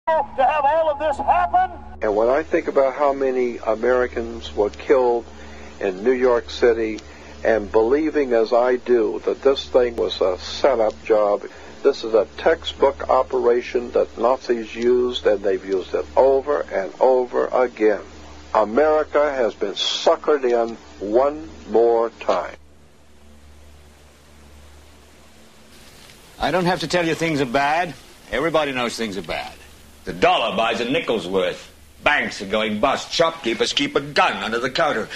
to have all of this happen? And when I think about how many Americans were killed in New York City, and believing as I do that this thing was a setup job, this is a textbook operation that Nazis used, and they've used it over and over again. America has been suckered in one more time. I don't have to tell you things are bad. Everybody knows things are bad. The dollar buys a nickel's worth. Banks are going bust. Shopkeepers keep a gun under the counter.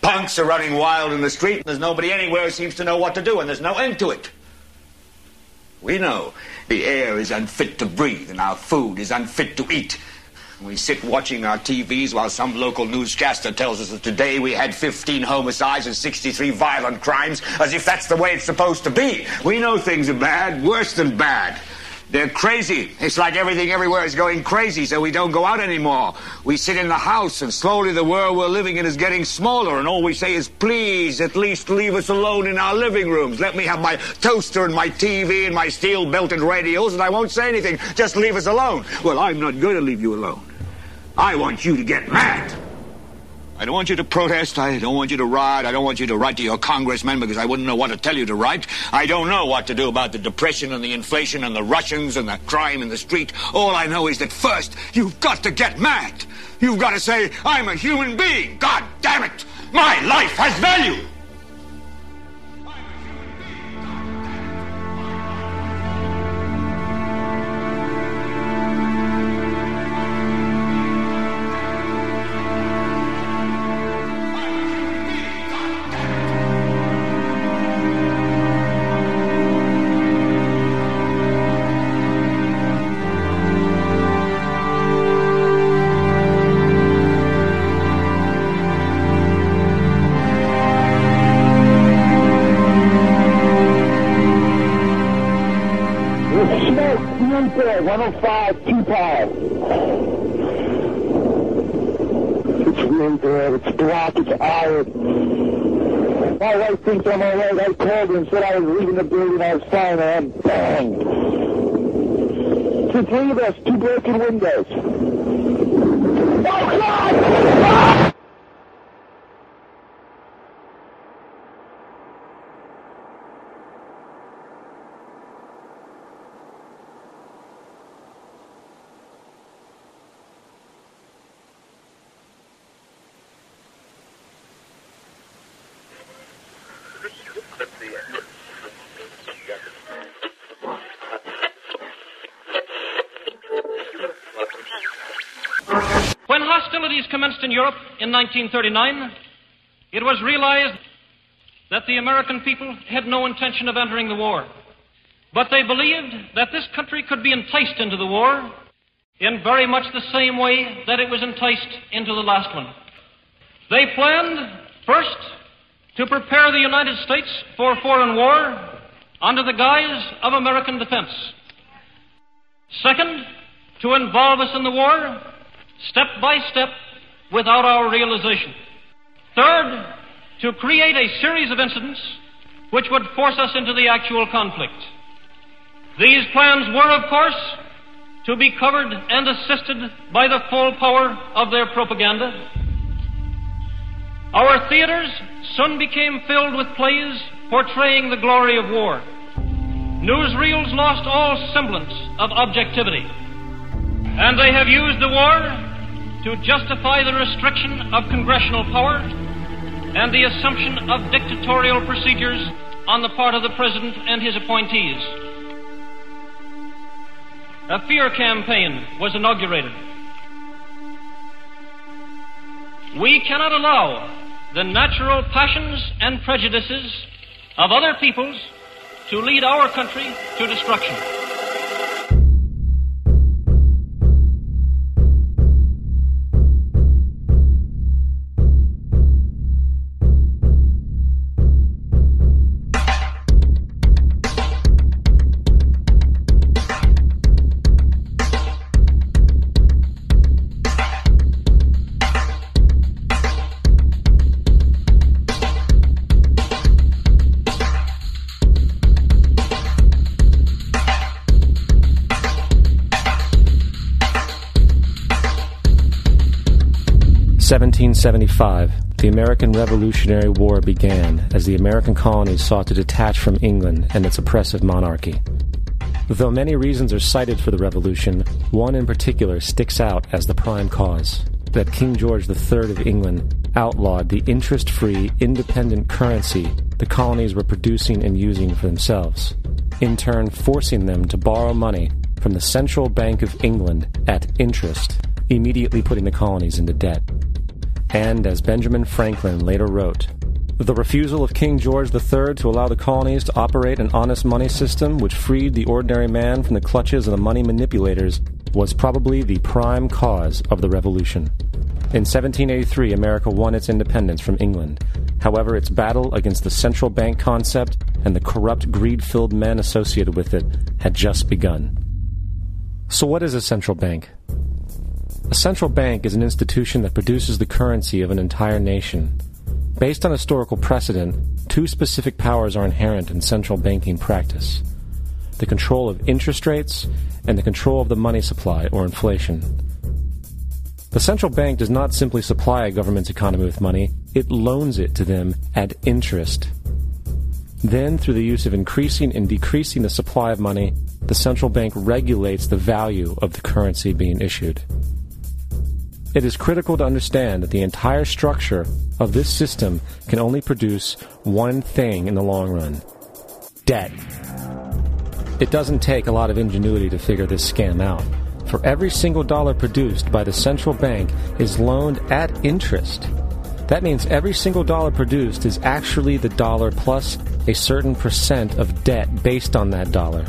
Punks are running wild in the street, and there's nobody anywhere who seems to know what to do, and there's no end to it. We know the air is unfit to breathe, and our food is unfit to eat. We sit watching our TVs while some local newscaster tells us that today we had 15 homicides and 63 violent crimes, as if that's the way it's supposed to be. We know things are bad, worse than bad. They're crazy. It's like everything everywhere is going crazy, so we don't go out anymore. We sit in the house, and slowly the world we're living in is getting smaller, and all we say is, please, at least leave us alone in our living rooms. Let me have my toaster and my TV and my steel-belted radios, and I won't say anything. Just leave us alone. Well, I'm not going to leave you alone. I want you to get mad. I don't want you to protest. I don't want you to riot. I don't want you to write to your congressmen because I wouldn't know what to tell you to write. I don't know what to do about the depression and the inflation and the Russians and the crime in the street. All I know is that first, you've got to get mad. You've got to say, I'm a human being. God damn it. My life has value. There, 105, 2 pounds. It's really bad. It's black. It's iron. My wife thinks I'm all right. I called her and said I was leaving the building. I was fine, and bang. It's the 3 of us, 2 broken windows. Oh, God! Ah! When hostilities commenced in Europe in 1939, it was realized that the American people had no intention of entering the war. But they believed that this country could be enticed into the war in very much the same way that it was enticed into the last one. They planned, first, to prepare the United States for foreign war under the guise of American defense. Second, to involve us in the war step by step without our realization. Third, to create a series of incidents which would force us into the actual conflict. These plans were, of course, to be covered and assisted by the full power of their propaganda. Our theaters soon became filled with plays portraying the glory of war. Newsreels lost all semblance of objectivity, and they have used the war to justify the restriction of congressional power and the assumption of dictatorial procedures on the part of the President and his appointees. A fear campaign was inaugurated. We cannot allow the natural passions and prejudices of other peoples to lead our country to destruction. 1775, the American Revolutionary War began as the American colonies sought to detach from England and its oppressive monarchy. Though many reasons are cited for the revolution, one in particular sticks out as the prime cause: that King George III of England outlawed the interest-free, independent currency the colonies were producing and using for themselves, in turn forcing them to borrow money from the Central Bank of England at interest, immediately putting the colonies into debt. And as Benjamin Franklin later wrote, the refusal of King George III to allow the colonies to operate an honest money system which freed the ordinary man from the clutches of the money manipulators was probably the prime cause of the revolution. In 1783, America won its independence from England. However, its battle against the central bank concept and the corrupt, greed-filled men associated with it had just begun. So what is a central bank? A central bank is an institution that produces the currency of an entire nation. Based on historical precedent, two specific powers are inherent in central banking practice: the control of interest rates and the control of the money supply, or inflation. The central bank does not simply supply a government's economy with money, it loans it to them at interest. Then, through the use of increasing and decreasing the supply of money, the central bank regulates the value of the currency being issued. It is critical to understand that the entire structure of this system can only produce one thing in the long run: debt. It doesn't take a lot of ingenuity to figure this scam out. For every single dollar produced by the central bank is loaned at interest. That means every single dollar produced is actually the dollar plus a certain percent of debt based on that dollar.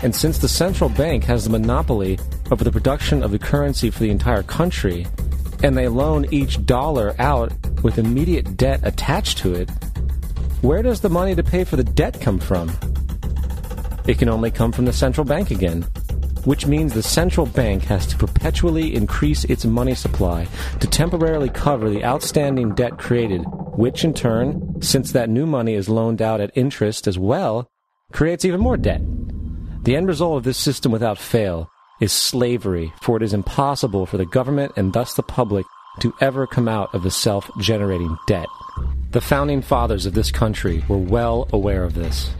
And since the central bank has the monopoly over the production of the currency for the entire country, and they loan each dollar out with immediate debt attached to it, where does the money to pay for the debt come from? It can only come from the central bank again, which means the central bank has to perpetually increase its money supply to temporarily cover the outstanding debt created, which in turn, since that new money is loaned out at interest as well, creates even more debt. The end result of this system without fail is slavery, for it is impossible for the government and thus the public to ever come out of the self-generating debt. The founding fathers of this country were well aware of this.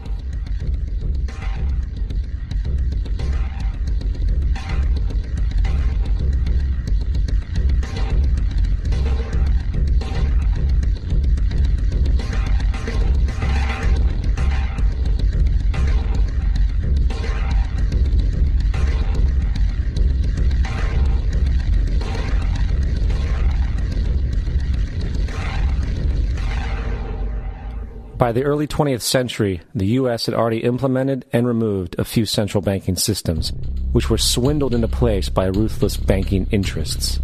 By the early 20th century, the U.S. had already implemented and removed a few central banking systems, which were swindled into place by ruthless banking interests.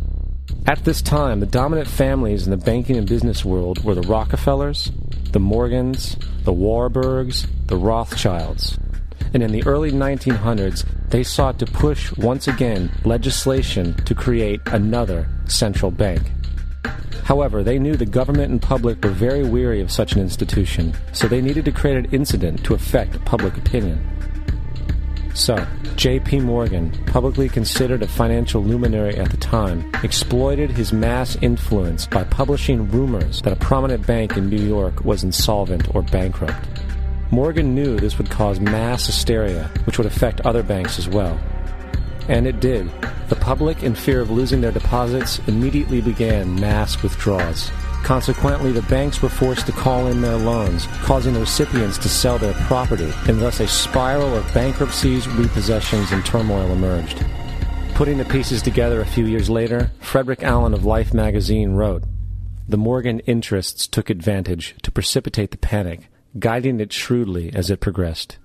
At this time, the dominant families in the banking and business world were the Rockefellers, the Morgans, the Warburgs, the Rothschilds. And in the early 1900s, they sought to push once again legislation to create another central bank. However, they knew the government and public were very weary of such an institution, so they needed to create an incident to affect public opinion. So, J.P. Morgan, publicly considered a financial luminary at the time, exploited his mass influence by publishing rumors that a prominent bank in New York was insolvent or bankrupt. Morgan knew this would cause mass hysteria, which would affect other banks as well. And it did. The public, in fear of losing their deposits, immediately began mass withdrawals. Consequently, the banks were forced to call in their loans, causing the recipients to sell their property, and thus a spiral of bankruptcies, repossessions, and turmoil emerged. Putting the pieces together a few years later, Frederick Allen of Life magazine wrote, "The Morgan interests took advantage to precipitate the panic, guiding it shrewdly as it progressed."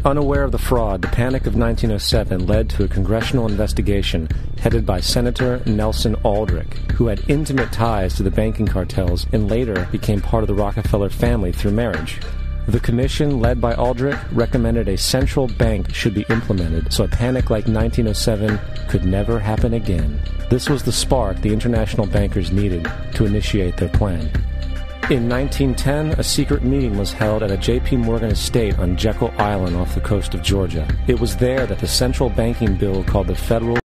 Unaware of the fraud, the Panic of 1907 led to a congressional investigation headed by Senator Nelson Aldrich, who had intimate ties to the banking cartels and later became part of the Rockefeller family through marriage. The commission, led by Aldrich, recommended a central bank should be implemented so a panic like 1907 could never happen again. This was the spark the international bankers needed to initiate their plan. In 1910, a secret meeting was held at a J.P. Morgan estate on Jekyll Island off the coast of Georgia. It was there that the central banking bill called the Federal